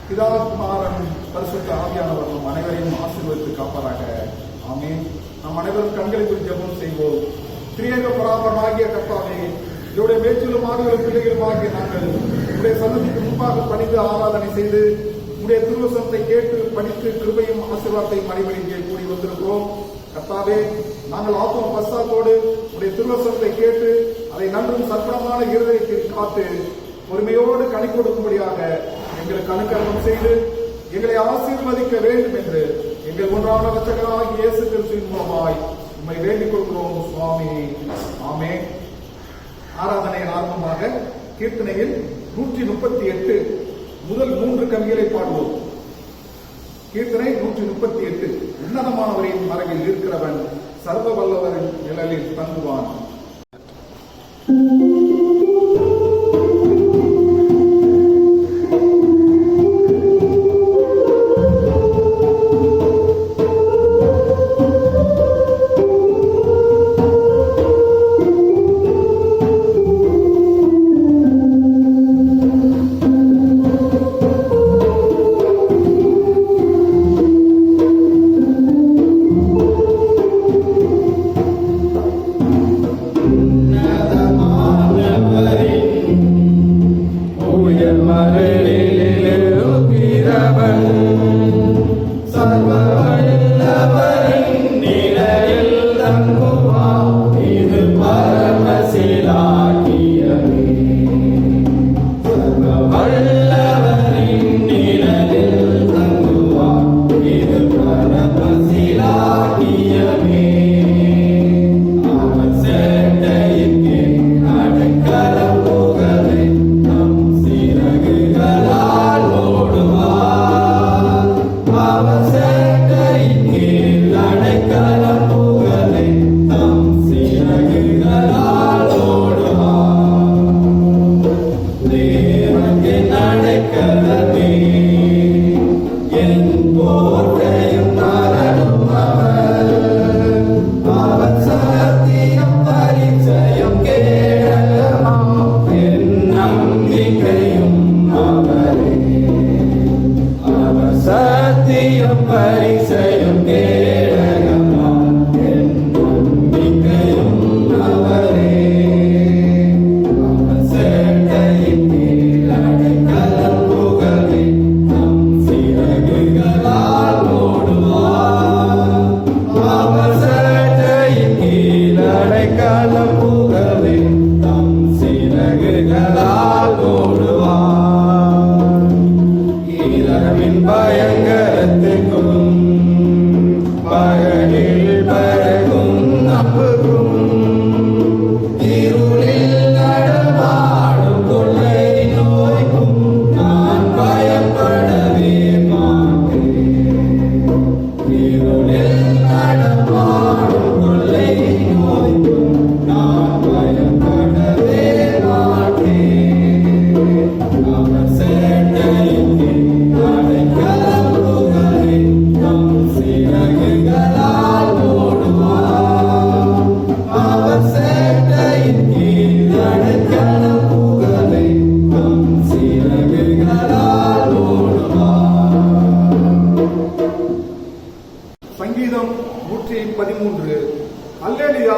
பிதா குமாரன் பரிசுத்த ஆவியானவர் நம் அனைவரையும் ஆசீர்வதித்து காப்பாராக. ஆமென். நாம் அனைவரும் கண்களை குறித்து ஜெபம் செய்வோம். திரியேக பராபரமாகிய கர்த்தாவே, இதோடைய மேய்ச்சலும் ஆடுகளும் பிள்ளைகளுமாகிய நாங்கள் உடைய சன்னதிக்கு முன்பாக பணிந்து ஆராதனை செய்து உடைய திருவசனத்தை கேட்டு படித்து கிருபையும் ஆசீர்வாதத்தையும் அனைவரும் கூடி வந்திருக்கிறோம். கர்த்தாவே, நாங்கள் ஆத்ம பஸ்தாத்தோடு உடைய திருவசனத்தை கேட்டு அதை நன்றும் சற்பனமான இருதயத்தில் காத்து பொறுமையோடு கனி கொடுக்கும்படியாக எங்களுக்கு அனுக்கிரகம் செய்து எங்களை ஆசீர்வதிக்க வேண்டும் என்று எங்கள் ஒன்றான இரட்சகராகிய இயேசு கிறிஸ்துவின் மூலமாய் உம்மை வேண்டிக் கொள்கிறோம் சுவாமி. ஆமென். ஆராதனையின் ஆரம்பமாக கீர்த்தனையில் 138 முதல் 3 கவிகளை பாடுவோம். கீர்த்தனை 138. உன்னதமானவரின் மறைவில் இருக்கிறவன் சர்வ வல்லவரின் நிழலில் தங்குவான். சங்கீதம் 113. அல்லேலூயா,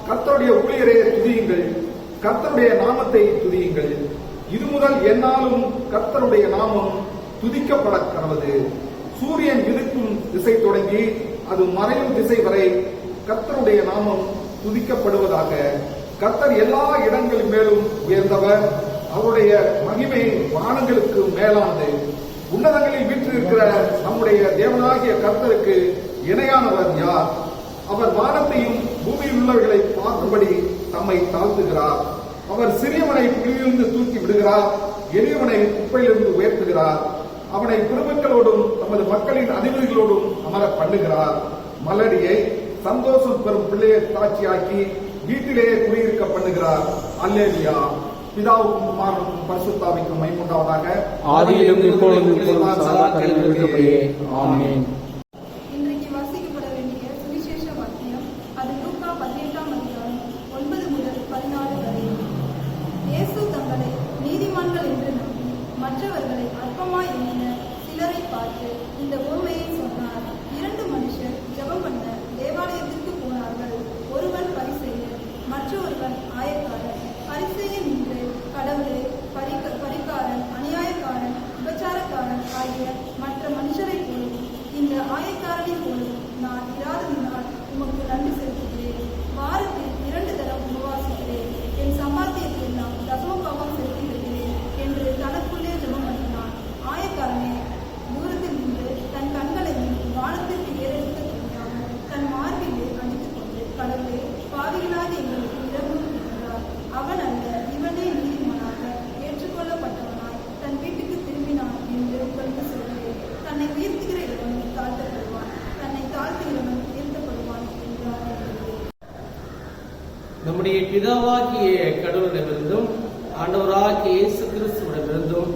கர்த்தருடைய ஊழியரை துதியுங்கள், கர்த்தருடைய நாமத்தை துதியுங்கள். இது முதல் எந்நாளும் கர்த்தருடைய நாமம் துதிக்கப்பட கடவது. சூரியன் உதிக்கும் திசை தொடங்கி அது மறையும் திசை வரை கர்த்தருடைய நாமம் துதிக்கப்படுவதாக. கர்த்தர் எல்லா இடங்களின் மேலும் உயர்ந்தவர், அவருடைய மகிமை வானங்களுக்கு மேலானது. உன்னதங்களில் வீற்றிருக்கிற நம்முடைய தேவனாகிய கர்த்தருக்கு இணையானவர் யார்? அவர் வானத்தையும் பூமியில் உள்ளவர்களை பார்க்கும்படி தம்மை தாழ்த்துகிறார். அவர் சிறியவனை புலியிலிருந்து தூக்கி விடுகிறார், எளியவனை குப்பையிலிருந்து உயர்த்துகிறார். அவனை பிரபுக்களோடும் தமது மக்களின் அதிபதிகளோடும் அமர பண்ணுகிறார். மலடியை சந்தோஷம் பெறும் பிள்ளையை காட்சியாக்கி வீட்டிலேயே குடியிருக்க பண்ணுகிறார். அல்லேலூயா. பிதாவுக்கும் குமாரனுக்கும் பரிசுத்தாவிக்கும் மகிமை உண்டாவதாக. ஆதியிலும் இப்பொழுதும் சதா காலங்களிலும் ஆமென். இன்றைக்கு வாசிக்கப்பட வேண்டிய சுவிசேஷ வாக்கியம் அது லூக்கா 18ஆம் அதிகாரம் 9 முதல் 14 வரை. இயேசு தங்களை நீதிமான்கள் என்று நம்பி மற்றவர்களை அற்பமாய் எண்ணின பார்த்து இந்த உவமையை சொன்னார். 2 மனுஷர் ஜெபம் பண்ண தேவாலயத்திற்கு போனார்கள். ஒருவன் பரிசேயன், மற்றொருவன் ஆயக்காரன். பரிசேயன் நின்று, கடவுளே, பரிகாரன், அநியாயக்காரன், விபச்சாரக்காரன் ஆகிய மற்ற மனுஷரைப் போலவும் இந்த ஆயக்காரனைப் போலவும் நான் இராததினால் உமக்கு நன்றி செலுத்துகிறேன். வாரத்தில் 2 தரம் உபவாசிக்கிறேன். என் சம்பாத்தியத்தை எல்லாம் தசமபாகம் செலுத்தி வருகிறேன் என்று தனக்குள்ளே ஜெபம் பண்ணினான். ஆயக்காரனே தூரத்தில் நின்று தன் கண்களையும் வானத்திற்கு ஏறெடுக்க தெரியாமல் தன் மார்பிலே அடித்துக் கொண்டு, கடவுளே, பாவிகளாக எங்களுக்கு இரவும் என்றார். அவன் அல்ல, இவனே நீதிமானாக ஏற்றுக்கொள்ளப்பட்டவனாய் தன் வீட்டுக்கு திரும்பினான் என்று உங்களுக்கு சொல்கிறேன். தன்னை உயர்த்துகிற இவனும் தாழ்த்தப்படுவான், தன்னை தாழ்த்துகிறவன் உயர்த்தப்படுவான் என்றார். நம்முடைய பிதாவாகிய கடவுளிடமிருந்தும் ஆண்டவராகிய இயேசு கிறிஸ்துவிடமிருந்தும்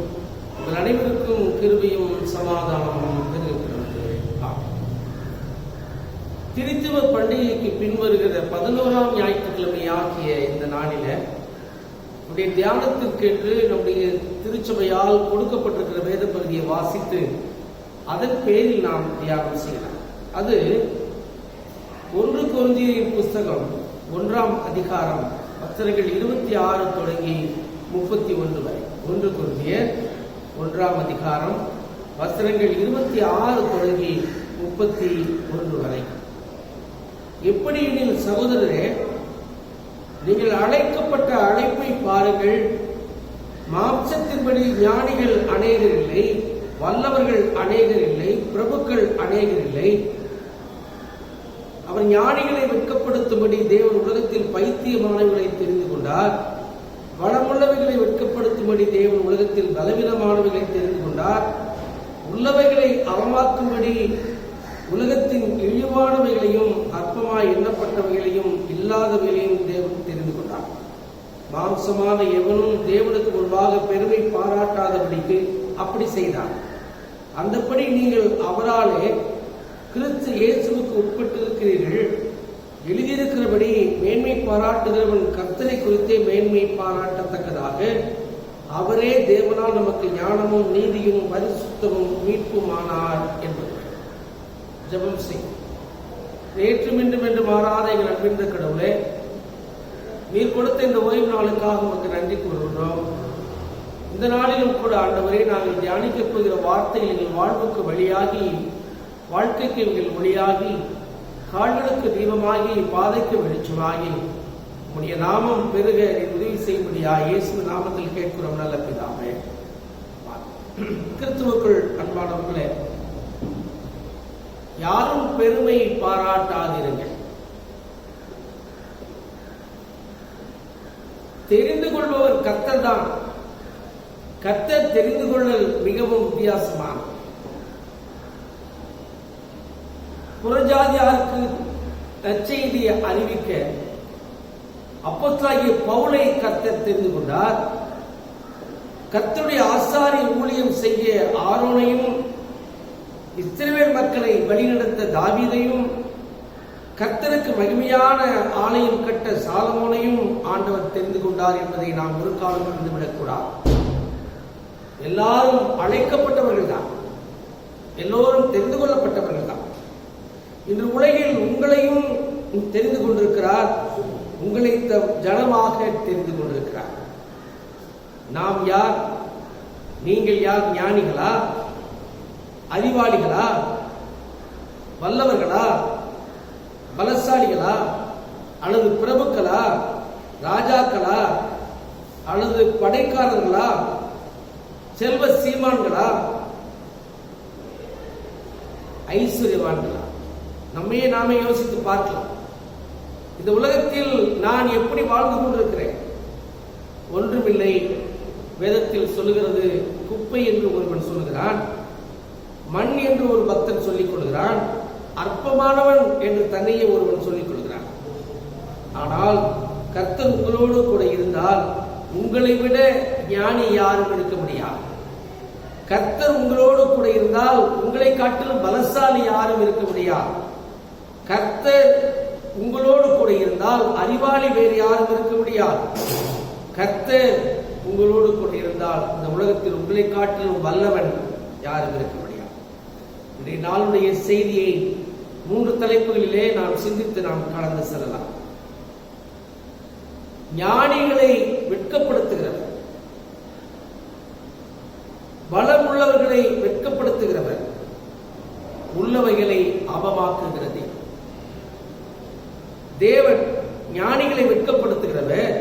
உங்கள் அனைவருக்கும் கிருபையும் சமாதானமும் பெருகிறது. திருத்துவ பண்டிகைக்கு பின்வருகிற 11ஆம் ஞாயிற்றுக்கிழமை ஆகிய இந்த நாளில நம்முடைய தியானத்திற்கென்று நம்முடைய திருச்சபையால் கொடுக்கப்பட்டிருக்கிற வேத பகுதியை வாசித்து அதன் பேரில் நாம் தியானம் செய்யலாம். அது 1 கொரிந்தியரின் புஸ்தகம் 1ஆம் அதிகாரம் வசனங்கள் 26 தொடங்கி 31 வரை. 1 கொரிந்தியர் 1ஆம் அதிகாரம் வசனங்கள் 26 தொடங்கி 31 வரை. எப்படி எனில் சகோதரரே, நீங்கள் அழைக்கப்பட்ட அழைப்பை பாருங்கள். மாம்சத்தின்படி ஞானிகள் அநேகர் இல்லை, வல்லவர்கள் அநேகர் இல்லை, பிரபுக்கள் அநேகர் இல்லை. அவர் ஞானிகளை வெட்கப்படுத்தும்படி தேவன் உலகத்தில் பைத்தியமானவர்களை தெரிந்து கொண்டார். வளமுள்ளவைகளை வெட்கப்படுத்தும்படி தேவன் உலகத்தில் பலவீனமானவர்களை தெரிந்து கொண்டார். உள்ளவைகளை அவமாக்கும்படி உலகத்தின் இழிவானவைகளையும் அற்பமாய் எண்ணப்பட்டவைகளையும் இல்லாதவைகளையும் தேவன் தெரிந்து கொண்டார். மாம்சமான எவனும் தேவனுக்கு முன்பாக பெருமை பாராட்டாதபடிக்கு அப்படி செய்தார். அந்தபடி நீங்கள் அவராலே கிறிஸ்து இயேசுவுக்கு உட்பட்டிருக்கிறீர்கள். எழுதியிருக்கிறபடி மேன்மை பாராட்டுகிறவன் கர்த்தரை குறித்தே மேன்மை பாராட்டத்தக்கதாக அவரே தேவனால் நமக்கு ஞானமும் நீதியும் பரிசுத்தமும் மீட்புமானார் என்பது. ஜெபம் செய். நேற்றும் இன்றும் என்று மாறாத எங்கள் அன்பின்ற கடவுளே, நீர் கொடுத்த இந்த ஓய்வு நாளுக்காக உங்களுக்கு நன்றி கூறுகின்றோம். இந்த நாளிலும் கூட ஆண்டவரே, நாங்கள் தியானிக்கப் போகிற வார்த்தைகள் எங்கள் வாழ்வுக்கு வழியாகி, வாழ்க்கைக்கு எங்கள் ஒளியாகி, கால்களுக்கு தீபமாகி, பாதைக்கு வெளிச்சமாகி, உம்முடைய நாமம் பெருக உதவி செய்யும்படியா இயேசு நாமத்தில் கேட்கிறோம் நல்ல பிதாவே. கிறிஸ்துவுக்குள் அன்பானவர்களே, யாரும் பெருமை பாராட்டாதிருங்கள். தெரிந்து கொள்பவர் கர்த்தர் தான். கர்த்தர் தெரிந்து கொள்ளல் மிகவும் வித்தியாசமான. புறஜாதியாருக்கு நற்செய்தியை அறிவிக்க அப்போஸ்தலனாகிய பவுலை கர்த்தர் தெரிந்து கொண்டார். கர்த்தருடைய ஆசாரிய ஊழியம் செய்ய ஆரோனையும், இஸ்ரவேல் மக்களை வழிநடத்த தாவீதையும், கர்த்தருக்கு மகிமையான ஆலயம் கட்ட சாலமோனையும் ஆண்டவர் தெரிந்து கொண்டார் என்பதை நாம் ஒரு காலம் மறந்துவிடக்கூடாது. எல்லாரும் அழைக்கப்பட்டவர்கள் தான், எல்லோரும் தெரிந்து கொள்ளப்பட்டவர்கள் தான். இன்று உலகில் உங்களையும் தெரிந்து கொண்டிருக்கிறார், உங்களை ஜனமாக தெரிந்து கொண்டிருக்கிறார். நாம் யார்? நீங்கள் யார்? ஞானிகளா? அறிவாளிகளா? வல்லவர்களா? பலசாலிகளா? அல்லது பிரபுக்களா? ராஜாக்களா? அல்லது படைக்காரர்களா? செல்வ சீமான்களா? ஐஸ்வர்யவான்களா? நம்மையே நாமே யோசித்து பார்க்கலாம். இந்த உலகத்தில் நான் எப்படி வாழ்ந்து கொண்டிருக்கிறேன்? ஒன்றுமில்லை. வேதத்தில் சொல்லுகிறது, குப்பை என்று ஒருவன் சொல்லுகிறான், மண் என்று ஒரு பக்தன் சொல்லிக் கொள்கிறான், அற்பமானவன் என்று தன்னையே ஒருவன் சொல்லிக் கொள்கிறான். ஆனால் கர்த்தர் உங்களோடு கூட இருந்தால் உங்களை விட ஞானி யாரும் இருக்க முடியாது. கர்த்தர் உங்களோடு கூட இருந்தால் உங்களை காட்டிலும் பலசாலி யாரும் இருக்க முடியாது. கர்த்தர் உங்களோடு கூட இருந்தால் அறிவாளி வேறு யாரும் இருக்க முடியாது. கர்த்தர் உங்களோடு கூட இருந்தால் இந்த உலகத்தில் உங்களை காட்டிலும் வல்லவன் யாரும் இருக்க முடியாது. இன்றைய நாளுடைய செய்தியை 3 தலைப்புகளிலே நாம் சிந்தித்து நாம் கடந்து செல்லலாம். ஞானிகளை வெட்கப்படுத்துகிறவர், பலம் உள்ளவர்களை வெட்கப்படுத்துகிறவர், உள்ளவைகளை அவமாக்குகிறது. தேவன் ஞானிகளை வெட்கப்படுத்துகிறவர்,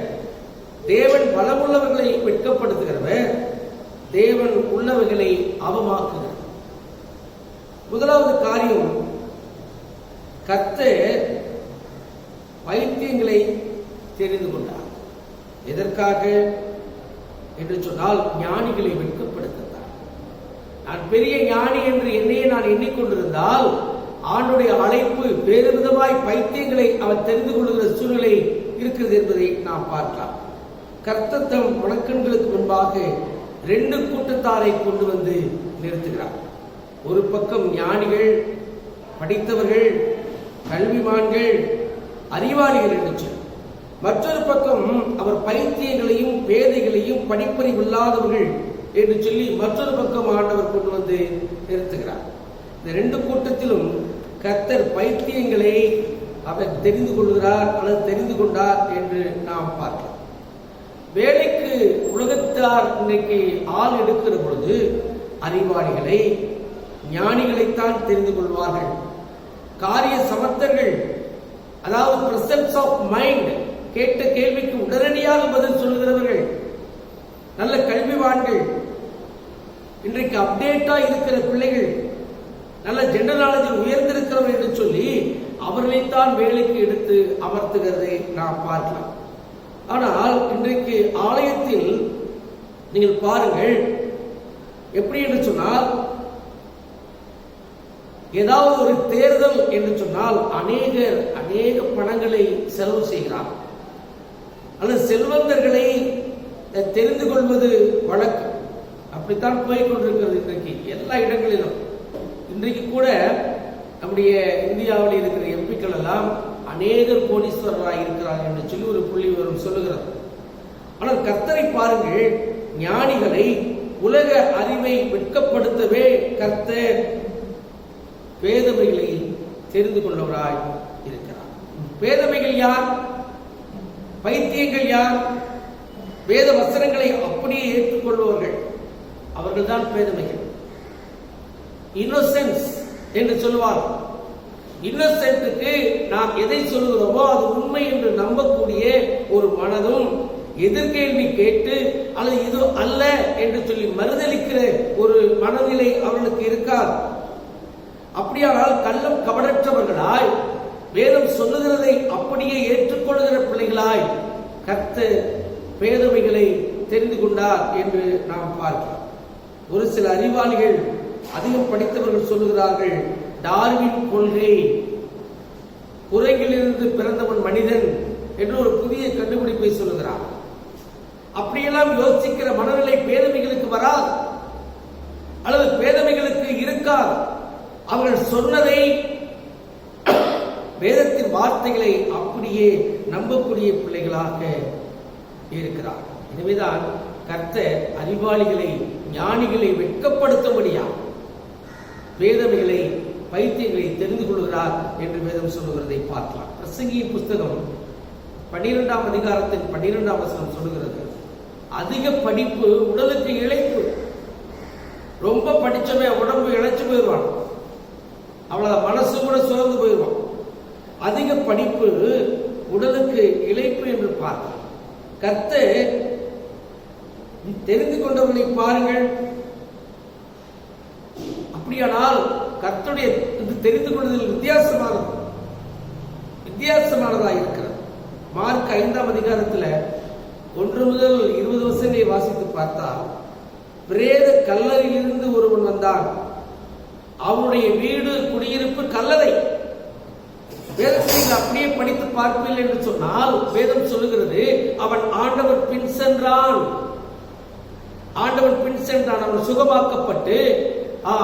தேவன் பலமுள்ளவர்களை வெட்கப்படுத்துகிறவர், தேவன் உள்ளவைகளை அவமாக்குகிறார். முதலாவது காரியம், கர்த்தர் பைத்தியங்களை தெரிந்து கொண்டார். எதற்காக என்று சொன்னால் ஞானிகளை வெட்கப்படுத்துகிறார். நான் பெரிய ஞானி என்று என்னையே நான் எண்ணிக்கொண்டிருந்தால் ஆண்டுடைய அழைப்பு வேறு விதமாய் பைத்தியங்களை அவர் தெரிந்து கொள்கிற சூழ்நிலை இருக்கிறது என்பதை நாம் பார்க்கலாம். கர்த்தர் தம் வணக்கங்களுக்கு முன்பாக 2 கூட்டத்தாரை கொண்டு வந்து நிறுத்துகிறார். ஒரு பக்கம் ஞானிகள், படித்தவர்கள், கல்விமான்கள், அறிவாளிகள் என்று சொல்லி, மற்றொரு பக்கம் அவர் பைத்தியங்களையும் பேதைகளையும் படிப்பறிவில்லாதவர்கள் என்று சொல்லி மற்றொரு பக்கம் ஆண்டவர் கொண்டு வந்து நிறுத்துகிறார். இந்த 2 கூட்டத்திலும் கர்த்தர் பைத்தியங்களை அவர் தெரிந்து கொள்கிறார் அல்லது தெரிந்து கொண்டார் என்று நாம் பார்க்கலாம். வேலைக்கு உலகத்தார் இன்றைக்கு ஆள் எடுக்கிற பொழுது அறிவாளிகளை, ஞானிகளைத்தான் தெரிந்து கொள்வார்கள். காரிய சமர்த்தர்கள், அதாவது பிரசன்ஸ் ஆஃப் மைண்ட், கேட்ட கேள்விக்கு உடனடியாக பதில் சொல்லுகிறவர்கள், நல்ல கல்விவான்கள், இன்றைக்கு அப்டேட்டா இருக்கிற பிள்ளைகள், நல்ல ஜெனரல் நாலேஜில் உயர்ந்திருக்கிறவர் என்று சொல்லி அவர்களைத்தான் வேலைக்கு எடுத்து அமர்த்துகிறதை நாம் பார்க்கலாம். ஆனால் இன்றைக்கு ஆலயத்தில் நீங்கள் பாருங்கள், எப்படி என்று சொன்னால், ஏதாவது ஒரு தேர்தல் என்று சொன்னால் அநேக பணங்களை செலவு செய்கிறார். அல்லது செல்வந்தர்களை தெரிந்து கொள்வது வழக்கம். அப்படித்தான் போய்கொண்டிருக்கிறது இன்றைக்கு எல்லா இடங்களிலும். இன்றைக்கு கூட நம்முடைய இந்தியாவில் இருக்கிற எம்பிக்கள் எல்லாம் அநேகர் கோடீஸ்வரராக இருக்கிறார்கள் என்று சொல்லி ஒரு புள்ளி விவரம் சொல்லுகிறது. ஆனால் கர்த்தரை பாருங்கள், ஞானிகளை, உலக அறிவை வெட்கப்படுத்தவே கர்த்தர் பேதமைகளை தெரிந்து கொண்டவராய் இருக்கிறார். பேதமைகள் யார்? பைத்தியங்கள் யார்? வேத வசனங்களை அப்படியே ஏற்றுக்கொள்பவர்கள், அவர்கள் தான் பேதமைகள். இன்னோசென்ஸ் என்று சொல்லுவார். இன்னோசென்ட்டுக்கு நாம் எதை சொல்லுகிறோமோ அது உண்மை என்று நம்பக்கூடிய ஒரு மனதும், எதிர்கேள்வி கேட்டு அல்லது இது அல்ல என்று சொல்லி மறுதளிக்கிற ஒரு மனநிலை அவர்களுக்கு இருக்காது. அப்படியானால் கள்ளம் கபடற்றவர்களாய், வேதம் சொல்லுகிறதை அப்படியே ஏற்றுக்கொள்கிற பிள்ளைகளாய் கர்த்தர் பேதமைகளை தெரிந்து கொண்டார் என்று நாம் பார்க்கிறோம். ஒரு சில அறிவாளிகள், அதிகம் படித்தவர்கள் சொல்லுகிறார்கள், டார்வின் கொள்கை, குரங்கிலிருந்து பிறந்தவன் மனிதன் என்று ஒரு புதிய கண்டுபிடிப்பை சொல்லுகிறார். அப்படியெல்லாம் யோசிக்கிற மனநிலை பேதமைகளுக்கு வராது, அல்லது பேதமைகளுக்கு இருக்காது. அவர்கள் சொன்னதை, வேதத்தின் வார்த்தைகளை அப்படியே நம்பக்கூடிய பிள்ளைகளாக இருக்கிறார். எனவேதான் கர்த்தர் அறிவாளிகளை, ஞானிகளை வெட்கப்படுத்தும்படியா வேதமைகளை, பைத்தியங்களை தெரிந்து கொள்கிறார் என்று வேதம் சொல்லுகிறதை பார்க்கலாம். பிரசங்கியின் புஸ்தகம் 12ஆம் அதிகாரத்தின் 12ஆம் வசனம் சொல்லுகிறது, அதிக படிப்பு உடலுக்கு இழைப்பு. ரொம்ப படிச்சவன் உடம்பு இழைச்சு போயிடுவான், அவ்வளவு மனசு கூட சோர்ந்து போயிடுவான். அதிக படிப்பு உடலுக்கு இழைப்பு என்று பார்க்கலாம். கர்த்தர் தெரிந்து கொண்டவர்களை பாருங்கள். அப்படியானால் கர்த்தருடைய தெரிந்து கொள்வதில் வித்தியாசமானதாக இருக்கிறது. மார்க் 5ஆம் அதிகாரத்தில் 1 முதல் 20 வசனங்களை வாசித்து பார்த்தால், பிரேத கல்லறையிலிருந்து ஒருவன் வந்தான், அவனுடைய வீடு குடியிருப்பு கல்லறை. வேதத்தை அப்படியே படித்து பார்ப்பீர்கள் என்று சொன்னால், வேதம் சொல்லுகிறது, அவன் ஆண்டவர் பின் சென்றான். அவன் சுகமாக்கப்பட்டு,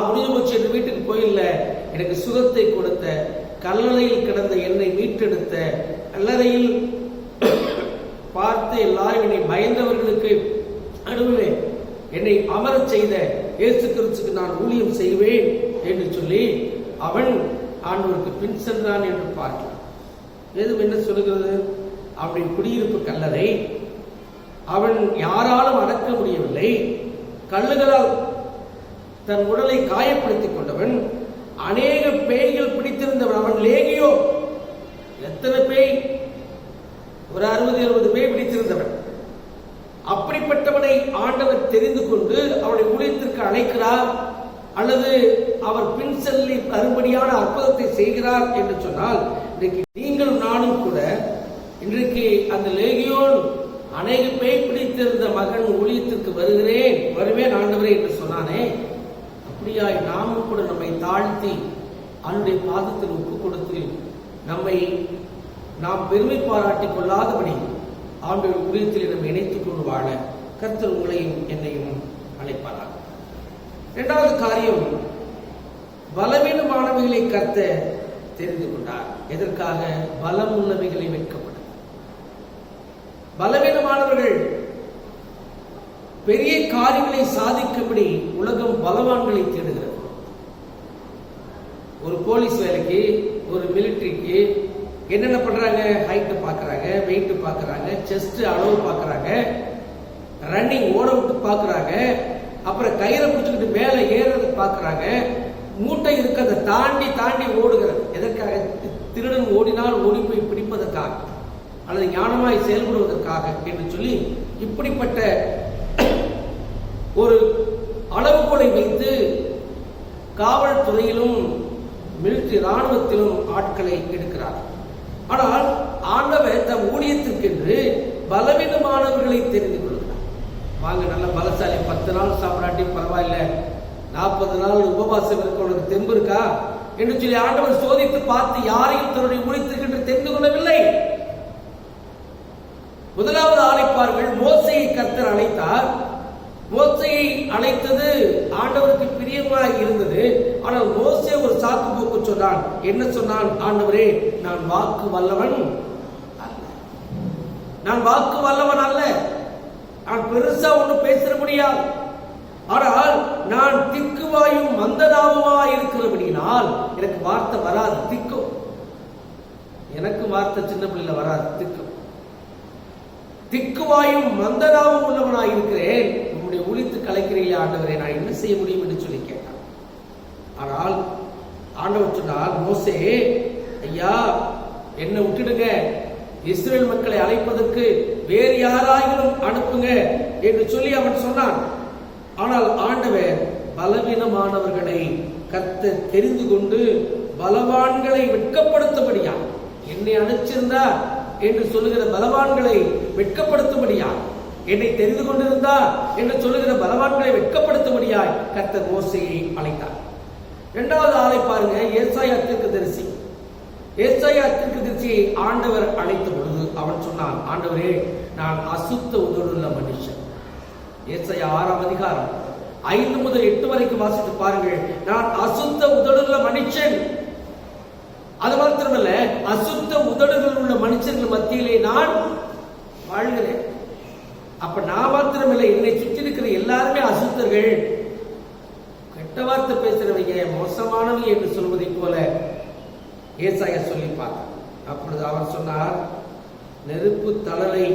முடிஞ்சு போச்சு என்று வீட்டுக்கு போயில்ல, எனக்கு சுகத்தை கொடுத்த, கல்லறையில் கிடந்த என்னை மீட்டெடுத்த, கல்லறையில் பார்த்து எல்லாரும் என்னை பயந்தவர்களுக்கு நடுவிலே என்னை அமரச் செய்த இயேசு கிறிஸ்துக்கு நான் ஊழியம் செய்வேன் என்று சொல்லி அவன் ஆண்டவருக்கு பின் சென்றான் என்று பார்க்கலாம். எதுவும் என்ன சொல்லுகிறது? அவனுடைய குடியிருப்பு கல்லறை அவன் யாராலும் அடக்க முடியவில்லை. கல்லுகளால் தன் உடலை காயப்படுத்திக் கொண்டவன், அநேக பேய்கள் பிடித்திருந்தவன். அவன் லேகியோ, எத்தனை பேய்? ஒரு 60-70 பேய் பிடித்திருந்தவன். அப்படிப்பட்டவனை ஆண்டவர் தெரிந்து கொண்டு அவனை ஊழியத்திற்கு அழைக்கிறார், அல்லது அவர் பின் செல்லி அரும்படியான அற்புதத்தை செய்கிறார் என்று சொன்னால், இன்றைக்கு நீங்களும் நானும் கூட இன்றைக்கு அந்த லேகியோன் அநேக பேய் பிடித்திருந்த மகன் ஊழியத்திற்கு வருவேன் ஆண்டவரே என்று சொன்னானே, அப்படியாய் நாமும் கூட நம்மை தாழ்த்தி அவனுடைய பாதத்தில் ஒப்பு கொடுத்து நம்மை நாம் பெருமை பாராட்டிக் கொள்ளாதபடி அவனுடைய ஊழியத்தில் நம்ம இணைத்துக் கொண்டு வாழ கர்த்தர் உங்களையும் என்னையும் அழைப்பாராக. இரண்டாவது காரியம், பலவீனமானவைகளை கர்த்தர் தெரிந்து கொண்டார். எதற்காக? பலம் உள்ளவைகளை வெட்கப்பட்டார். பலவீனமானவர்கள் பெரிய காரியங்களை சாதிக்கும்படி உலகம் பலவான்களை தேடுகிறது. ஒரு போலீஸ் வேலைக்கு, ஒரு மிலிட்டரிக்கு என்னென்ன பண்றாங்க? ஹைட் பாக்குறாங்க, வெயிட் பாக்குறாங்க, செஸ்ட் அளவு பாக்குறாங்க, ரன்னிங் ஓட விட்டு பாக்குறாங்க, அப்புறம் கயிறை பிடிச்சுக்கிட்டு மேல ஏறது பாக்குறாங்க, மூட்டை இருக்கிறத தாண்டி தாண்டி ஓடுகிறது. எதற்காக? திருடன் ஓடினால் ஓடி போய் பிடிப்பதற்காக அல்லது ஞானமாய் செயல்படுவதற்காக என்று சொல்லி இப்படிப்பட்ட ஒரு அளவுகோலை வைத்து காவல்துறையிலும் மிலிட்டரி ராணுவத்திலும் ஆட்களை எடுக்கிறார். ஆனால் ஆண்டவர் தம் ஊழியத்திற்கென்று பலவீனமானவர்களை தெரிந்து கொள்கிறார். வாங்க, நல்ல பலசாலி, 10 நாள் சாப்பிடாட்டி பரவாயில்ல, 40 நாள் உபவாசம் இருக்க உனக்கு தெம்பு இருக்கா என்று சொல்லி ஆண்டவர் சோதித்து பார்த்து யாரையும் தன்னுடைய ஊழியத்திற்கென்று தெரிந்து கொள்ளவில்லை. முதலாவது அழைப்பார்கள். மோசேயை கர்த்தர் அழைத்தார். மோசேயை அழைத்தது ஆண்டவருக்கு பிரியமாக இருந்தது. ஆனால் மோசே ஒரு சாக்கு போக்கு சொன்னான். என்ன சொன்னான்? ஆண்டவரே, நான் வாக்கு வல்லவன் அல்ல, நான் வாக்கு வல்லவன் அல்ல, நான் பெருசா ஒண்ணு பேச முடியாது, ஆனால் நான் திக்குவாயும் மந்தனாவுமா இருக்கிறபடினால் எனக்கு வார்த்தை வராது, திக்கும். எனக்கு வார்த்தை சின்ன பிள்ளைல வராது, திக்கும். திக்குவாயும் மந்தனாவும் உள்ளவனாய் இருக்கிறேன், உன்னுடைய ஊழித்து கலைக்கிறீங்களா ஆண்டவரே, நான் என்ன செய்ய முடியும் என்று சொல்லி கேட்டான். ஆனால் ஆண்டவர் சொன்னார், மோசே ஐயா, என்னை விட்டுடுங்க, இஸ்ரேல் மக்களை அழைப்பதற்கு வேறு யாராயிலும் அனுப்புங்க என்று சொல்லி அவன் சொன்னான். ஆனால் ஆண்டவர் பலவீனமானவர்களை கர்த்தர் தெரிந்து கொண்டு பலவான்களை வெட்கப்படுத்தும்படியா, என்னை அனுப்பிச்சிருந்தா என்று சொல்லுகிற பலவான்களை வெட்கப்படுத்தும்படியா, என்னை தெரிந்து கொண்டிருந்தா என்று சொல்லுகிற பலவான்களை வெட்கப்படுத்தும்படியாய் கர்த்தர் மோசேயை அழைத்தார். இரண்டாவது ஆளை பாருங்க, ஏசாயா தீர்க்கதரிசி. ஏசாயா தீர்க்கதரிசியை ஆண்டவர் அழைத்த பொழுது அவன் சொன்னான், ஆண்டவரே, நான் அசுத்த உதடுள்ள மனுஷன். ஏசாயா 6ஆம் அதிகாரம் 5 முதல் 8 வரைக்கும் வாசித்து பாருங்கள். நான் அசுத்த உதடுள்ள மனுஷன். அது மாத்திரமல்ல, அசுத்த உதடுகள் உள்ள மனுஷர்கள் மத்தியிலே நான் வாழ்கிறேன். அப்ப நான் மாத்திரமில்லை, என்னை சுற்றி இருக்கிற எல்லாருமே அசுத்தர்கள், கெட்ட வார்த்தை பேசுறவங்க, மோசமானவங்க என்று சொல்வதை போல ஏசாயா சொல்லி பார்த்தார். அப்பொழுது அவர் சொன்னார், நெருப்பு தழலை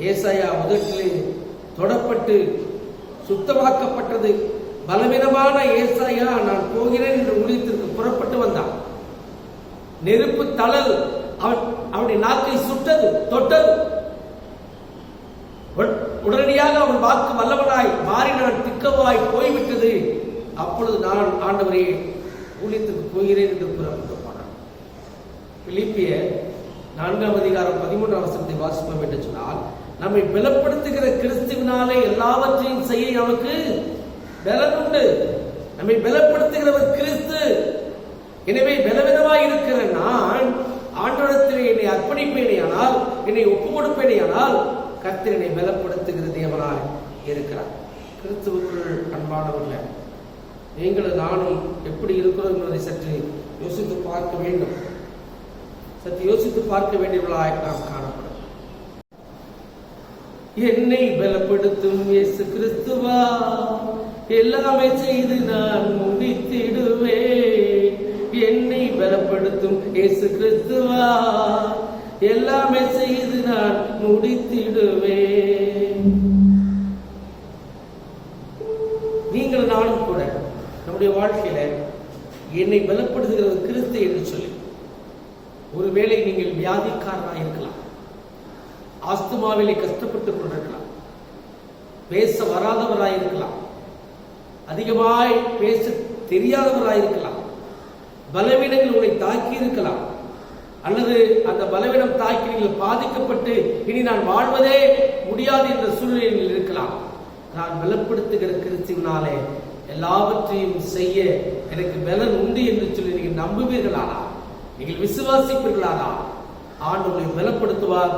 ஏசாயா உதட்டிலே தொடப்பட்டு சுத்தமாக்கப்பட்டது. பலவீனமான ஏசாயா நான் போகிறேன் என்று ஊழியத்திற்கு புறப்பட்டு வந்தான். நெருப்பு தழல் அவனுடைய நாக்கை சுட்டது, தொட்டது. உடனடியாக அவன் வாக்கு வல்லவனாய் மாறினான், திக்கவாய் போய்விட்டது. அப்பொழுது நான் ஆண்டவரே ஊழியத்துக்கு போகிறேன் என்று புறப்பட்டு போனான். பிலிப்பியர் 4ஆம் அதிகாரம் 13ஆம் வசனத்தை வாசிப்போம் என்று சொன்னால், நம்மை பலப்படுத்துகிற கிறிஸ்துவினாலே எல்லாவற்றையும் செய்ய நமக்கு பலன் உண்டு. நம்மை பலப்படுத்துகிறவர் கிறிஸ்து. எனவே பலவீனமாய் இருக்கிற நான் ஆண்டவரிடத்திலே என்னை அர்ப்பணிப்பேனேயானால், என்னை ஒப்புக் கொடுப்பேனேயானால், கர்த்தர் என்னை பலப்படுத்துகிற தேவனாய் இருக்கிறார். கிறிஸ்துவுக்குள் அன்பானவர்களே, நீங்களும் நானும் எப்படி இருக்கிறோம் என்பதை சற்று யோசித்து பார்க்க வேண்டும். சற்று யோசித்து பார்க்க வேண்டியவர்களாய் நாம் காணப்படும். என்னை பலப்படுத்தும் இயேசு கிறிஸ்துவா, எல்லாமே செய்து நான் முடித்திடுவேன். என்னை பலப்படுத்தும் இயேசு கிறிஸ்துவா, எல்லாமே செய்து நான் முடித்திடுவேன். நீங்கள் நானும் கூட நம்முடைய வாழ்க்கையில என்னை பலப்படுத்துகிறது கிறிஸ்து என்று சொல்லி, ஒருவேளை நீங்கள் வியாதிக்காரராக இருக்கலாம், ஆஸ்துமாவிலே கஷ்டப்பட்டுக் கொண்டிருக்கலாம், பேச வராதவராய் இருக்கலாம், அதிகமாய் பேச தெரியாதவராய் இருக்கலாம், பலவீனங்கள் உங்களை தாக்கி இருக்கலாம், அல்லது அந்த பலவீனம் தாக்கி நீங்கள் பாதிக்கப்பட்டு இனி நான் வாழ்வதே முடியாது என்ற சூழ்நிலையில் இருக்கலாம். நான் பலப்படுத்துகிற கிறிஸ்துவினாலே எல்லாவற்றையும் செய்ய எனக்கு பலன் உண்டு என்று சொல்லி நீங்கள் நம்புவீர்களானா, நீங்கள் விசுவாசிப்பீர்களானா, ஆண்டவர் உங்களை பலப்படுத்துவார்,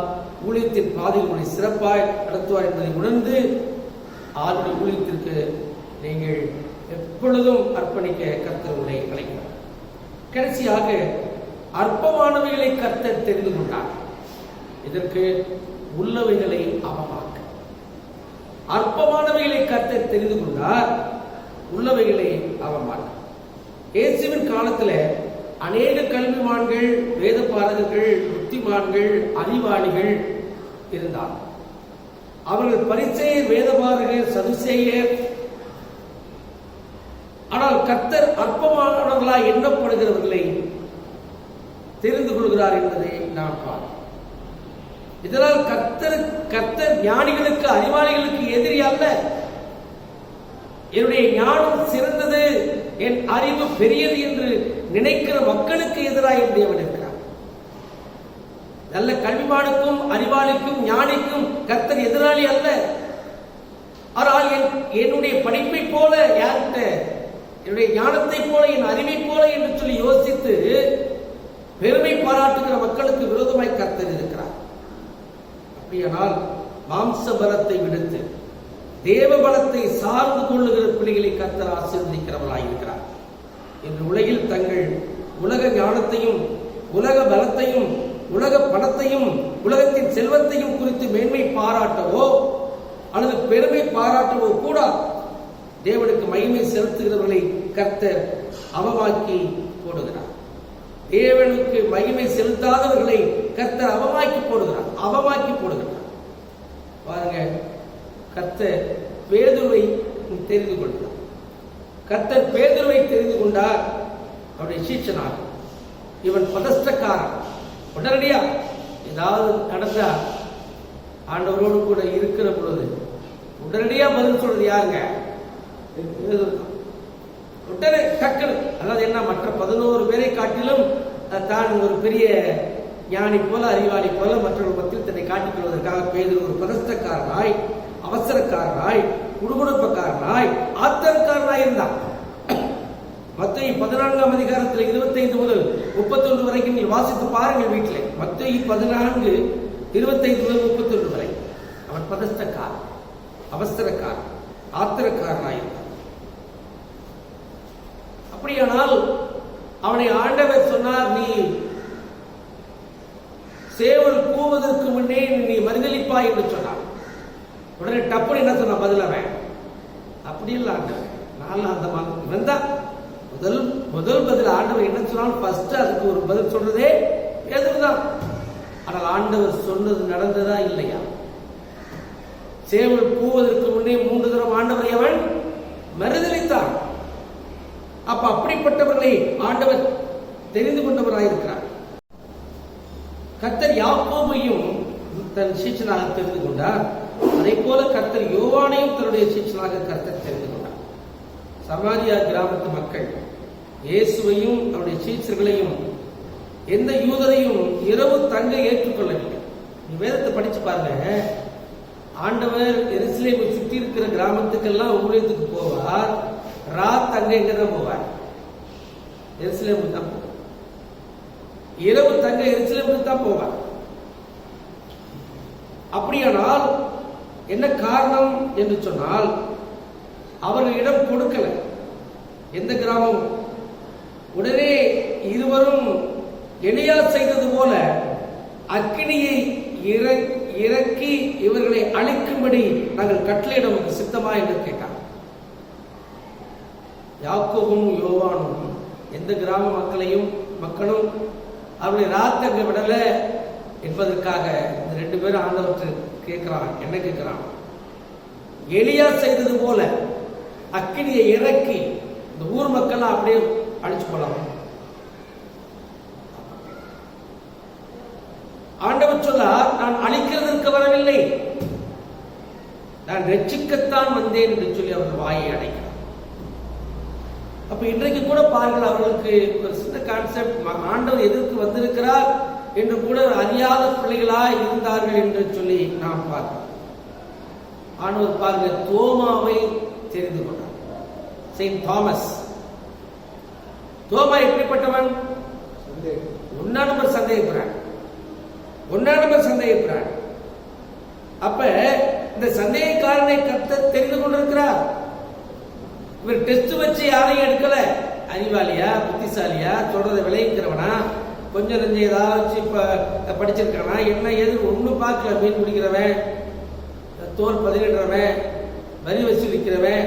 ஊழியத்தின் பாதையில் உங்களை சிறப்பாய் நடத்துவார் என்பதை உணர்ந்து ஆண்டவருடைய ஊழியத்திற்கு நீங்கள் எப்பொழுதும் அர்ப்பணிக்க கர்த்தர் உங்களை அழைக்கிறார். கடைசியாக அற்பமானவைகளை கர்த்தர் தெரிந்து கொண்டார். இதற்கு உள்ளவைகளை அவமாக்க. அற்பமானவைகளை கர்த்தர் தெரிந்து கொண்டார், உள்ளவைகளை அவமாக்க. இயேசுவின் காலத்தில் அநேக கல்விமான்கள், வேத பாரகர்கள், புத்திமான்கள், அறிவாளிகள் இருந்தார். அவர்கள் பரிசேயர், வேதபாரகர், சதுசேயர். ஆனால் கர்த்தர் அற்பமானவர்களாய் எண்ணப்படுகிறவர்களை தெரிந்து கொள்கிறார் என்பதை நாம் பார்க்கிறோம். இதனால் கர்த்தர் ஞானிகளுக்கு, அறிவாளிகளுக்கு எதிரி அல்ல. என்னுடைய ஞானம் சிறந்தது, என் அறிவு பெரியது என்று நினைக்கிற மக்களுக்கு எதிராக தேவன் இருக்கிறார். நல்ல கல்விமானுக்கும், அறிவாளிக்கும், ஞானிக்கும் கர்த்தர் எதிராளி அல்ல. ஆனால் என்னுடைய படிப்பை போல யார்கிட்ட, என்னுடைய ஞானத்தை போல, என் அறிவை போல என்று சொல்லி யோசித்து பெருமை பாராட்டுகிற மக்களுக்கு விரோதமாய் கர்த்தர் இருக்கிறார். அப்படியானால் மாம்ச பலத்தை விடுத்து தேவ பலத்தை சார்ந்து கொள்ளுகிற பிள்ளைகளை கர்த்தர் ஆசீர்வதிக்கிறவராய் இருக்கிறார். இன்று உலகில் தங்கள் உலக ஞானத்தையும், உலக பலத்தையும், உலக பணத்தையும், உலகத்தின் செல்வத்தையும் குறித்து மேன்மை பாராட்டவோ அல்லது பெருமை பாராட்டவோ கூடாது. தேவனுக்கு மகிமை செலுத்துகிறவர்களை கர்த்தர் அவமாக்கி போடுகிறார். தேவனுக்கு மகிமை செலுத்தாதவர்களை கர்த்தர் அவமாக்கி போடுகிறார். பாருங்க, கர்த்தர் பேதுருவை தெரிந்து கொண்டார். கர்த்தர் பேதுருவை தெரிந்து கொண்டார். அவருடைய சீஷனாக இவன் பதஷ்டக்காரன். உடனடியா ஏதாவது நடந்தா ஆண்டவரோடு கூட இருக்கிற பொழுது உடனடியா பதில் சொல்றது யாருங்க? உடனே டக்குனு, அதாவது என்ன, மற்ற 11 பேரை காட்டிலும் தான் ஒரு பெரிய ஞானி போல, அறிவாளி போல மற்றவர்கள் மத்தியில் தன்னை காட்டிக் கொள்வதற்காக பேதுரு ஒரு பதஷ்டக்காரனாய், அவசரக்காரனாய், குடுகுடுப்பக்காரனாய், ஆத்திரக்காரனாய் இருந்தான். மத்தேயு 14ஆம் அதிகாரத்தில் 25 முதல் 31 வரைக்கும் நீங்கள் வாசித்து பாருங்கள் வீட்டில். மத்தேயு 14, 25 முதல் 31 வரை அவன் பதஷ்டக்காரன், அவசரக்காரன், ஆத்திரக்காரனாய் இருந்தான். அப்படியானால் அவனை ஆண்டவர் சொன்னார், நீ சேவல் கூவதற்கு முன்னே நீ மறுதளிப்பாய் என்று சொன்னார். உடனே டப்புனு என்ன சொன்ன பதிலவன்? அப்படி இல்லை ஆண்டவர், நான் அந்த இவன் தான் முதல் பதில். ஆண்டவர் என்ன சொன்னாலும் ஃபர்ஸ்ட் அதுக்கு ஒரு பதில் சொல்றதே பேதுருதான். ஆனால் ஆண்டவர் சொன்னது நடந்ததா இல்லையா? சேவல் கூவதற்கு முன்னே 3 தடவை ஆண்டவரை அவன் மறுதளித்தான். அப்ப அப்படிப்பட்டவர்களை ஆண்டவர் தெரிந்து கொண்டவராயிருக்கிறார். கர்த்தர் யாக்கோபையும் தன் சீஷனாக தெரிந்து கொண்டார். அதே போல கர்த்தர் யோவானையும் தன்னுடைய சீஷனாக கர்த்தர் தெரிந்து கொண்டார். சமாரியா கிராமத்து மக்கள் இயேசுவையும் அவருடைய சீஷர்களையும், எந்த யூதரையும் இரவு தங்க ஏற்றுக்கொள்ளவில்லை. நீ வேதத்தை படிச்சு பாருங்க. ஆண்டவர் எருசலேமை சுற்றி இருக்கிற கிராமத்துக்கெல்லாம் ஊழியத்துக்கு போவார். ராத் தங்க எங்கதான் போவார்? எருசலேமுக்கு தான் போவார். இரவு தங்க எருசலேமுக்கு தான் போவார். அப்படியானால் என்ன காரணம் என்று சொன்னால், அவர்கள் இடம் கொடுக்கல. எந்த கிராமம்? உடனே இருவரும் எலியா செய்தது போல அக்கினியை இறக்கி இவர்களை அழிக்கும்படி நாங்கள் கட்டளையிட சித்தமா என்று கேட்டார். யாக்கோபும் யோவானும் எந்த கிராம மக்களும் அவருடைய ராத்தங்க விடல என்பதற்காக இந்த 2 பேரும் ஆண்டவற்றை கேட்கிறான். என்ன கேட்கிறான்? எலியா செய்தது போல அக்கினியை இறக்கி இந்த ஊர் மக்கள் அப்படியே அழிச்சு போலாம். ஆண்டவர் சொல்ல, நான் அழிக்கிறதற்கு வரவில்லை, நான் ரட்சிக்கத்தான் வந்தேன் என்று சொல்லி அவர்கள் வாயை அடைக்கிறார். அப்ப இன்றைக்கு கூட பாருங்கள், அவர்களுக்கு ஒரு சின்ன கான்செப்ட், ஆண்டவர் எதற்கு வந்திருக்கிறார் என்று கூட அறியாத பிள்ளைகளாய் இருந்தார்கள் என்று சொல்லி நாம் பார்க்கிறோம். ஆண்டவர் பாருங்க, தோமாவை தெரிந்து கொண்டார். Saint Thomas. தோமா எப்படிப்பட்டவன்? ஒன்னா நம்பர் சந்தேகப்படுறான். அப்ப இந்த சந்தேகக்காரனை கர்த்தர் தெரிந்து கொண்டிருக்கிறார். இவர் டெஸ்ட் வச்சு யாரையும் எடுக்கல. அறிவாளியா, புத்திசாலியா, சொல்றதை விளைவிக்கிறவனா, கொஞ்சம் நெஞ்சம் ஏதாவது படிச்சிருக்கானா, என்ன ஏது ஒன்னும் பார்க்கல. மீன் பிடிக்கிறவன், தோல் பதிலிடுறவன், வரி வசூலிக்கிறவன்,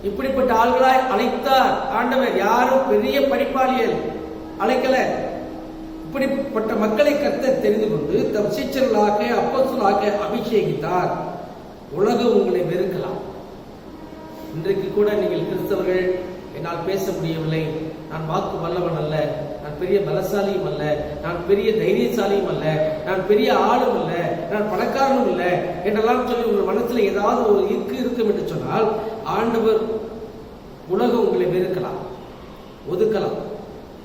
இப்படிப்பட்ட ஆள்களாய் அழைத்தார் ஆண்டவர். யாரும் பெரிய படிப்பாளிகள் அழைக்கல. இப்படிப்பட்ட மக்களை கர்த்தர் தெரிந்து கொண்டு தம் சீச்சர்களாக அப்போஸ்தலராக அபிஷேகித்தார். உலகம் உங்களை வெறுக்கலாம். இன்றைக்கு கூட நீங்கள் கிறிஸ்தவர்கள், என்னால் பேச முடியவில்லை, நான் வாக்கு வல்லவன் அல்ல, நான் பெரிய பலசாலியும் அல்ல, நான் பெரிய தைரியசாலியும் அல்ல, நான் பெரிய ஆளும் அல்ல, நான் பணக்காரனும் இல்லை என்றெல்லாம் சொல்லி உங்கள் மனசுல ஏதாவது ஒரு இருக்கும் என்று சொன்னால், ஆண்டவர் உலகம் உங்களை வெறுக்கலாம், ஒதுக்கலாம்,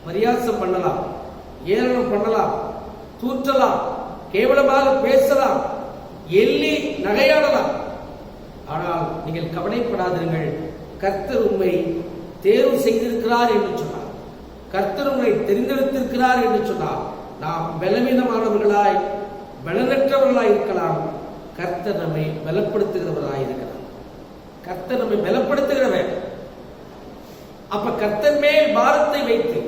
பரியாசம் பண்ணலாம், ஏளனம் பண்ணலாம், தூற்றலாம், கேவலமாக பேசலாம், எள்ளி நகையாடலாம். ஆனால் நீங்கள் கவலைப்படாதீர்கள். கர்த்தர் உம்மை தேர்வு செய்திருக்கிறார் என்று சொன்னார். கர்த்தர் உங்களை தெரிந்தெடுத்திருக்கிறார் என்று சொன்னார். நாம் பலவீனமானவர்களாய், பலனற்றவர்களாய் இருக்கலாம். கர்த்தர் நம்மை பலப்படுத்துகிறவராய் இருக்கிறார். கர்த்தர் நம்மை பலப்படுத்துகிறவர். அப்ப கர்த்தர் மேல் பாரத்தை வைத்து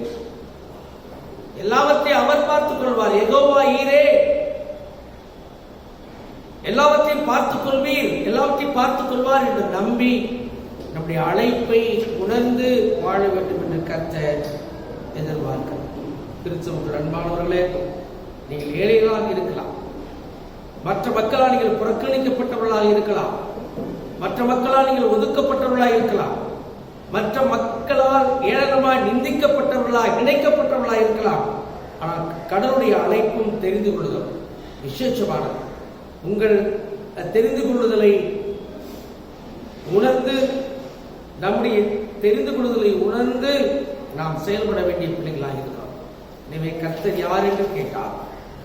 எல்லாவற்றையும் அவர் பார்த்துக் கொள்வார். யெகோவா ஈரே, எல்லாவற்றையும் பார்த்துக் கொள்வீர், எல்லாவற்றையும் பார்த்துக் கொள்வார் என்று நம்பி நம்முடைய அழைப்பை உணர்ந்து வாழ வேண்டும் என்று கர்த்தர் எதிர்பார்க்கிறார். கிறிஸ்தவர்கள் அன்பானவர்களே, நீங்கள் ஏழைகளாக இருக்கலாம், மற்ற மக்களால் நீங்கள் புறக்கணிக்கப்பட்டவர்களாக இருக்கலாம், மற்ற மக்களால் நீங்கள் ஒதுக்கப்பட்டவர்களாக இருக்கலாம், மற்ற மக்களால் ஏளனமாய் நிந்திக்கப்பட்டவர்களாய் நினைக்கப்பட்டவர்களாய் இருக்கலாம். ஆனால் கடவுளுடைய அழைப்பும் தெரிந்து கொள்ளுதல் விசேஷமானது. உங்கள் தெரிந்து கொள்ளுதலை உணர்ந்து, நம்முடைய தெரிந்து கொள்ளுதலை உணர்ந்து நாம் செயல்பட வேண்டிய பிள்ளைகளாக இருக்கிறோம். எனவே கர்த்தர் யார் என்று கேட்டார்.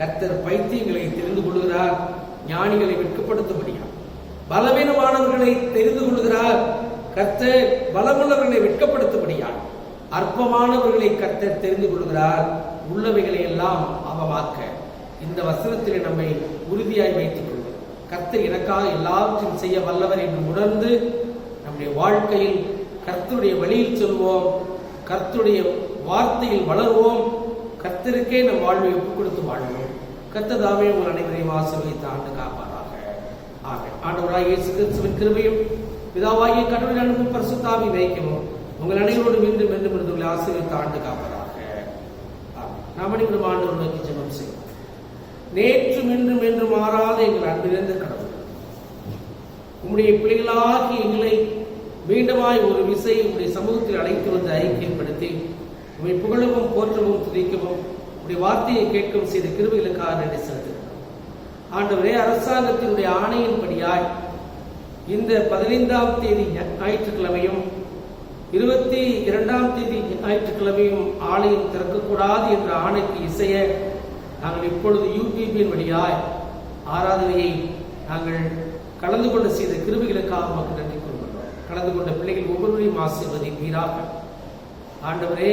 கர்த்தர் பைத்தியங்களை தெரிந்து கொள்கிறார், ஞானிகளை வெட்கப்படுத்தும்படியார். பலவீனமானவர்களை தெரிந்து கொள்கிறார், கர்த்தர் பலமுள்ளவர்களை வெட்கப்படுத்தும்படியார். அற்பமானவர்களை கர்த்தர் தெரிந்து கொள்கிறார், உள்ளவைகளை எல்லாம் அவமாக்க. இந்த வசனத்திலே நம்மை உறுதியாய் வைத்துக் கொள்வோம். கர்த்தர் எனக்காக எல்லாவற்றையும் செய்ய வல்லவர் என்று உணர்ந்து நம்முடைய வாழ்க்கையில் கர்த்தருடைய வழியில் செல்வோம், கர்த்தருடைய வார்த்தையில் வளர்வோம், கர்த்தருக்கே நம் வாழ்வை ஒப்புக் கொடுத்து வாழ்வோம். கர்த்தர் தாமே உங்கள் அனைவரையும் ஆசீர்வதித்து ஆண்டு காப்பாராக. ஆண்டவராகிய இயேசு கிறிஸ்துவின் கிருபையும் பிதாவாகிய கடவுளின் அன்பும் பரிசுத்தாவின் ஐக்கியமும் உங்கள் அனைவரோடு மீண்டும் மீண்டும் உங்களை ஆசீர்வதித்து ஆண்டு காப்பாராக. நாம் அனைவரும் ஆண்டவர் நோக்கி ஜெபம் செய்வோம். நேற்றும் இன்றும் என்று மாறாத எங்கள் அன்பிலிருந்து கடவுள், உம்முடைய பிள்ளைகளாகி எங்களை மீண்டுமாய் ஒரு விசை உங்களுடைய சமூகத்தில் அழைத்து வந்து ஐக்கியப்படுத்தி உம்மை புகழவும் போற்றவும் துதிக்கவும் உடைய வார்த்தையை கேட்கவும் செய்த கிருபைகளுக்காக நன்றி செலுத்துகிறோம். ஆண்டவரே, அரசாங்கத்தினுடைய ஆணையின்படியாய் இந்த 15ஆம் தேதி ஞாயிற்றுக்கிழமையும் 22ஆம் தேதி ஞாயிற்றுக்கிழமையும் ஆலயம் திறக்கக்கூடாது என்ற ஆணைக்கு இசைய நாங்கள் இப்பொழுது யூடியூபின் வழியாய் ஆராதனையை நாங்கள் கலந்து கொண்டு செய்த கிருபைகளுக்காக நமக்கு நன்றி கொள்கிறோம். கலந்து கொண்ட பிள்ளைகள் ஒவ்வொருவரையும் ஆசீர்வதிப்பீராக. ஆண்டவரே,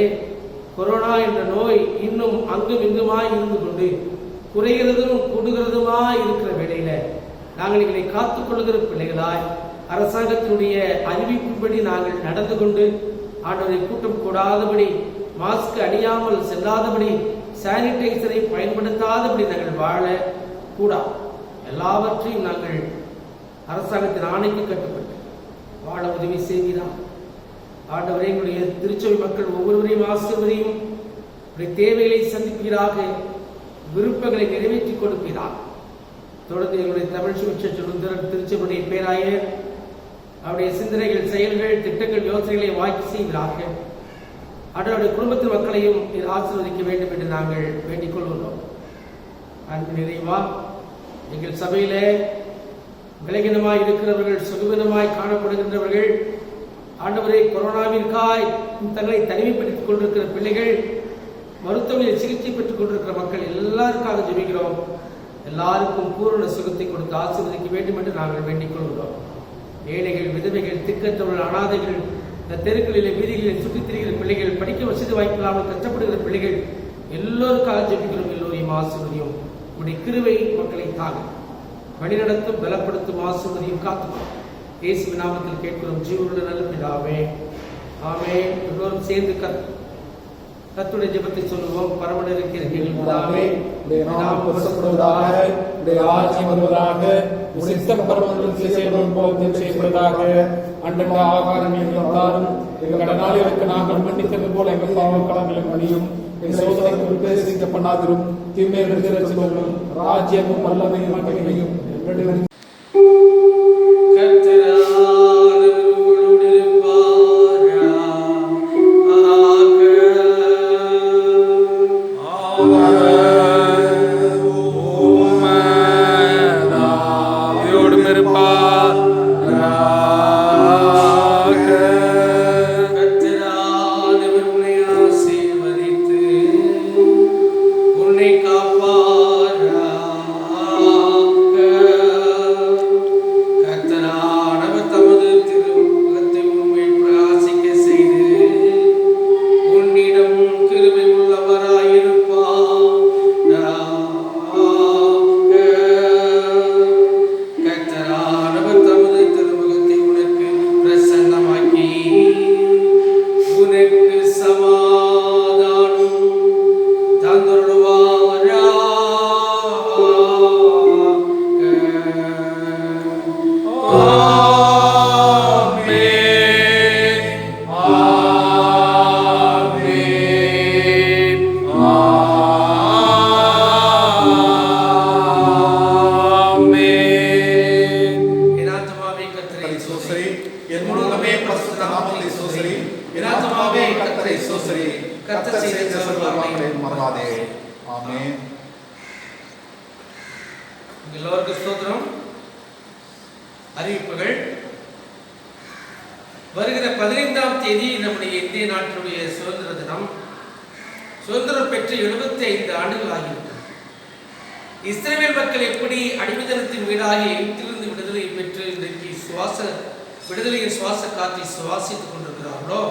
கொரோனா என்ற நோய் இன்னும் அங்கும் இங்குமாய் இருந்து கொண்டு குறைகிறதும் கூடுகிறதுமாய் இருக்கிற வேளையில நாங்கள் எங்களை காத்துக் கொள்கிற பிள்ளைகளாய் அரசாங்கத்தினுடைய அறிவிப்பின்படி நாங்கள் நடந்து கொண்டு ஆண்டவரை கூட்டம் கூடாதபடி, மாஸ்க் அணியாமல் செல்லாதபடி, சானிடைசரை பயன்படுத்தாதபடி நாங்கள் வாழ கூடாது. எல்லாவற்றையும் நாங்கள் அரசாங்கத்தின் ஆணைக்கு கட்டுப்பட்டு வாழ உதவி செய்கிறார். ஆண்டவரே, எங்களுடைய திருச்சபை மக்கள் ஒவ்வொருவரையும் ஆசீர்வதியும், உடைய தேவைகளை சந்திப்பீராக, விருப்பங்களை நிறைவேற்றி கொடுப்பீராக. தொடர்ந்து எங்களுடைய தமிழ் சுவிட்ச சுதந்திரன் திருச்சபையுடைய பேராயர் அவருடைய சிந்தனைகள், செயல்கள், திட்டங்கள், யோசனைகளை வாக்கி செய்வீராக. அவருடைய குடும்பத்தின் மக்களையும் ஆசீர்வதிக்க வேண்டும் என்று நாங்கள் வேண்டிக் கொள்கிறோம். அன்பு நிறைவா, எங்கள் சபையிலே விலகினமாய் இருக்கிறவர்கள், சுகவீனமாய் காணப்படுகின்றவர்கள், ஆண்டவரை கொரோனாவிற்காய் தங்களை தனிமைப்படுத்திக் கொண்டிருக்கிற பிள்ளைகள், மருத்துவமனையில் சிகிச்சை பெற்றுக் கொண்டிருக்கிற மக்கள் எல்லாருக்காக ஜெபிக்கிறோம். எல்லாருக்கும் பூரண சுகத்தை கொடுத்து ஆசீர்வதிக்க வேண்டும் என்று நாங்கள் வேண்டிக் கொள்கிறோம். ஏழைகள், விதவைகள், திக்கற்றவர்கள், அனாதைகள், இந்த தெருக்களிலே வீதிகளில் சுற்றித் திரிகிற பிள்ளைகள், படிக்க வசதி வாய்ப்பில்லாமல் கஷ்டப்படுகிற பிள்ளைகள் எல்லோருக்காக ஜெபிக்கிறோம். எல்லோரையும் ஆசீர்வதியும். உடைய கிருபை மக்களை தாங்க வழிநடத்தும், பலப்படுத்தும், ஆசீர்வதியும் காத்துக்கும். இயேசுவின் நாமத்தில் கேட்கிறோம் ஜீவனுள்ள நல்ல பிதாவே, ஆமென். எல்லோரும் சேர்ந்து கர்த்தருடைய ஜெபத்தை சொல்லுவோம். பரமனில் இருக்கிற எங்கள் பிதாவே, உம்முடைய நாமம் பரிசுத்தப்படுவதாக, உம்முடைய ராஜ்யம் வருவதாக, உம்முடைய சித்தம் பரமண்டலத்தில் செய்யப்படுவது போல செய்யப்படுவதாக. அன்றைய ஆகாரம் எங்களுக்கு தாரும். எங்கள் கடனாளிகளுக்கு நாங்கள் மன்னித்தது போல எங்கள் பாவக்கடன்களை மன்னியும். எங்கள் சோதனைக்கு உட்பிரவேசிக்க பண்ணாதிரும். தீமையிலிருந்து ரட்சித்தருளும். ராஜ்யமும் வல்லமையும் மகிமையும் எங்களுடைய எல்லோருக்கும் ஸ்தோத்திரம். அறிவிப்புகள். வருகிற 15ஆம் தேதி நம்முடைய இந்திய நாட்டினுடைய சுதந்திர தினம். சுதந்திரம் பெற்று 75 ஆண்டுகள் ஆகிவிட்டன. இஸ்ரேல் மக்கள் எப்படி அடிமைத்தனத்தின் வீடாகி எகிப்திலிருந்து விடுதலை பெற்று இன்றைக்கு விடுதலையின் சுவாச காற்றை சுவாசித்துக் கொண்டிருக்கிறார்களோ,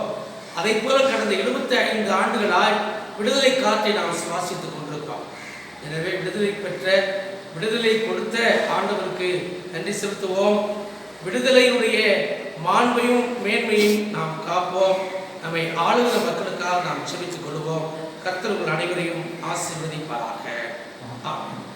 அதை போல கடந்த 75 ஆண்டுகளாய் விடுதலை காற்றை நாம் சுவாசித்துக் கொண்டிருக்கிறோம். எனவே விடுதலை கொடுத்த ஆண்டவருக்கு நன்றி செலுத்துவோம். விடுதலையினுடைய மாண்பையும் மேன்மையும் நாம் காப்போம். நம்மை ஆளுகிற மக்களுக்காக நாம் செபித்துக் கொள்வோம். கர்த்தர் உங்கள் அனைவரையும் ஆசீர்வதிப்பாராக. ஆமென்.